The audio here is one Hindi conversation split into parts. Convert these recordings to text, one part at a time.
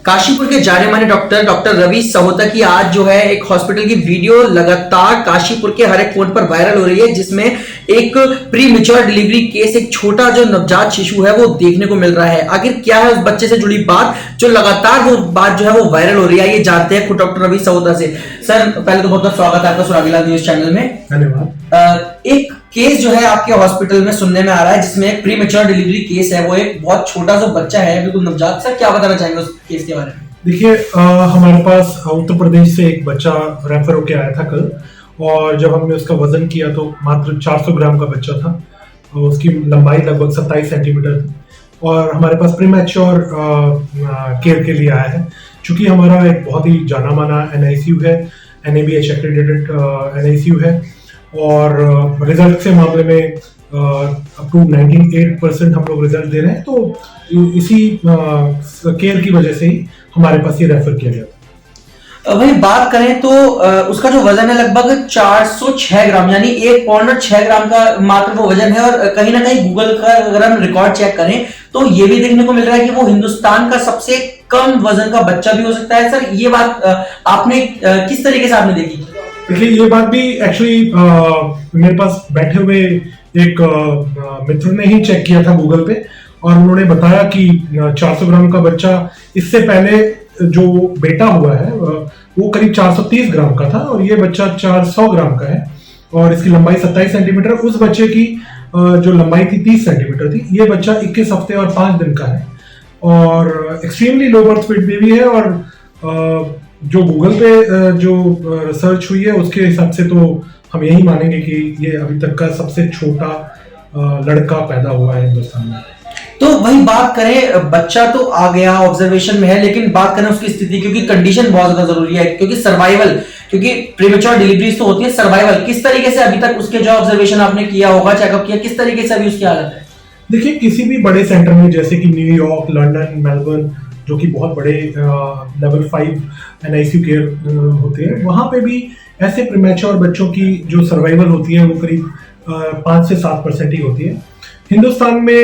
काशीपुर के जाने माने डॉक्टर रवि सहोता की आज जो है एक हॉस्पिटल की वीडियो लगातार काशीपुर के हर एक फोन पर वायरल हो रही है, जिसमें एक प्री मैच्योर डिलीवरी केस, एक छोटा जो नवजात शिशु है वो देखने को मिल रहा है। आखिर क्या है उस बच्चे से जुड़ी बात जो लगातार वो बात जो है वो वायरल हो रही है, ये जानते हैं खुद डॉक्टर रवि सहोता से। सर पहले तो बहुत बहुत स्वागत है आपका सुरागीला न्यूज चैनल में। धन्यवाद। एक केस जो है आपके हॉस्पिटल में सुनने में आ रहा है, जिसमें एक प्री मैच्योर डिलीवरी केस है, वो एक बहुत छोटा सा बच्चा है, बिल्कुल नवजात। सर क्या बताना चाहेंगे उस केस के बारे में? देखिए, हमारे पास उत्तर प्रदेश से एक बच्चा रेफर होके आया था कल, और जब हमने उसका वजन किया तो मात्र 400 ग्राम का बच्चा था। उसकी लंबाई लगभग 27 सेंटीमीटर थी और हमारे पास प्री मैच्योर केयर के लिए आया है। चूंकि हमारा एक बहुत ही जाना माना NICU है, NABH एक्रेडिटेड NICU है, और रिजल्ट के मामले में अप टू 98% हम लोग रिजल्ट दे रहे हैं। तो इसी केयर की वजह से ही हमारे पास ये रेफर किया गया था। वही बात करें तो उसका जो वजन है लगभग 406 ग्राम, यानी 1 पौंड 6 ग्राम का मात्र वो वजन है। और कहीं ना कहीं गूगल का अगर हम रिकॉर्ड चेक करें तो ये भी देखने को मिल रहा है कि वो हिंदुस्तान का सबसे कम वजन का बच्चा भी हो सकता है। सर ये बात आपने किस तरीके से आपने देखी? देखिए, ये बात भी एक्चुअली मेरे पास बैठे हुए एक मित्र ने ही चेक किया था गूगल पे, और उन्होंने बताया कि 400 ग्राम का बच्चा, इससे पहले जो बेटा हुआ है वो करीब 430 ग्राम का था, और ये बच्चा 400 ग्राम का है, और इसकी लंबाई 27 सेंटीमीटर। उस बच्चे की जो लंबाई थी 30 सेंटीमीटर थी। ये बच्चा 21 हफ्ते और 5 दिन का है, और extremely low birth weight baby है। और जो गूगल पे जो रिसर्च हुई है उसके हिसाब से तो हम यही मानेंगे कि ये अभी तक का सबसे छोटा लड़का पैदा हुआ है हिंदुस्तान में। तो वही बात करें, बच्चा तो आ गया, ऑब्जर्वेशन में है, लेकिन बात करें उसकी स्थिति, क्योंकि कंडीशन बहुत ज्यादा जरूरी है, क्योंकि सर्वाइवल, क्योंकि प्रीमेच्योर डिलीवरीज तो होती है, सर्वाइवल किस तरीके से अभी तक उसके जो ऑब्जर्वेशन आपने किया होगा, चेकअप किया, किस तरीके से अभी उसकी हालत है? देखिए, किसी भी बड़े सेंटर में जैसे कि न्यूयॉर्क, लंदन, मेलबर्न, जो कि बहुत बड़े लेवल 5 NICU केयर होते हैं, वहां पे भी ऐसे प्रीमैच्योर बच्चों की जो सर्वाइवल होती है वो करीब 5 से 7% ही होती है। हिंदुस्तान में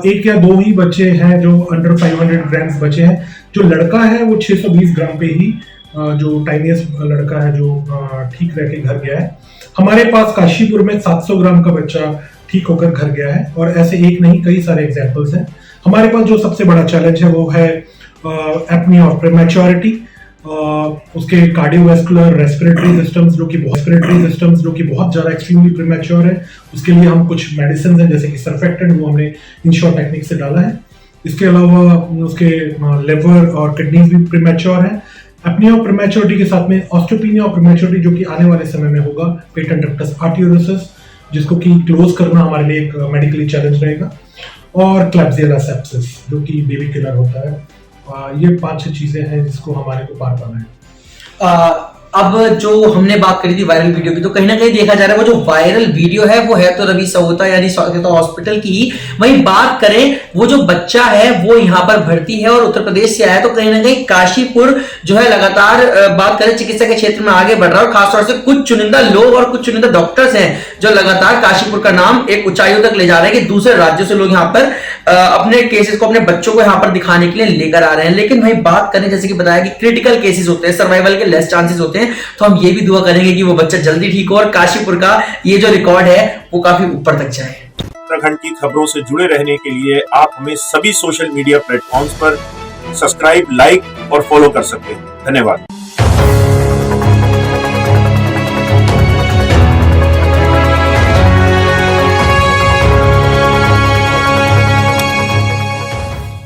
1 या 2 ही बच्चे हैं जो अंडर 500 ग्राम्स बचे हैं। जो लड़का है वो 620 ग्राम पे ही, जो टाइनियस्ट लड़का है जो ठीक रह के घर गया है। हमारे पास काशीपुर में 700 ग्राम का बच्चा ठीक होकर घर गया है, और ऐसे एक नहीं कई सारे एग्जाम्पल्स हैं। हमारे पास जो सबसे बड़ा चैलेंज है वो है एपनिया ऑफ प्रीमैच्योरिटी, उसके कार्डियोवैस्कुलर रेस्पिरेटरी सिस्टम्स जो कि बहुत ज्यादा एक्सट्रीमली प्रीमैच्योर है। उसके लिए हम कुछ मेडिसिन हैं जैसे कि सर्फेक्टेंट, वो हमने इंश्योर टेक्निक से डाला है। इसके अलावा उसके लिवर और किडनीज भी प्रीमैच्योर है। एपनिया ऑफ प्रीमैच्योरिटी के साथ में ऑस्टियोपेनिया ऑफ प्रीमैच्योरिटी, जो कि आने वाले समय में होगा, पेटेंट डक्टस आर्टेरियोसिस, जिसको कि क्लोज करना हमारे लिए एक मेडिकली चैलेंज रहेगा, और क्लैप्सियला सेप्सिस जो कि बेबी किलर होता है। ये 5-6 चीजें हैं जिसको हमारे को पार पाना है। अब जो हमने बात करी थी वायरल वीडियो की, तो कहीं ना कहीं देखा जा रहा है वो जो वायरल वीडियो है वो है तो रवि सहोता यानी तो हॉस्पिटल की ही। वहीं बात करें, वो जो बच्चा है वो यहाँ पर भर्ती है और उत्तर प्रदेश से आया, तो कहीं ना कहीं काशीपुर जो है लगातार बात करें चिकित्सा के क्षेत्र में आगे बढ़ रहा है, और खासतौर से कुछ चुनिंदा लोग और कुछ चुनिंदा डॉक्टर्स हैं जो लगातार काशीपुर का नाम एक ऊंचाइयों तक ले जा रहे हैं, कि दूसरे राज्यों से लोग यहाँ पर अपने केसेस को, अपने बच्चों को यहाँ पर दिखाने के लिए लेकर आ रहे हैं। लेकिन वहीं बात करें, जैसे कि बताया कि क्रिटिकल केसेस होते हैं, सर्वाइवल के लेस चांसेस होते हैं, तो हम ये भी दुआ करेंगे कि वो बच्चा जल्दी ठीक हो और काशीपुर का ये जो रिकॉर्ड है वो काफी ऊपर तक जाए। उत्तराखंड की खबरों से जुड़े रहने के लिए आप हमें सभी सोशल मीडिया प्लेटफॉर्म्स पर सब्सक्राइब, लाइक और फॉलो कर सकते हैं। धन्यवाद।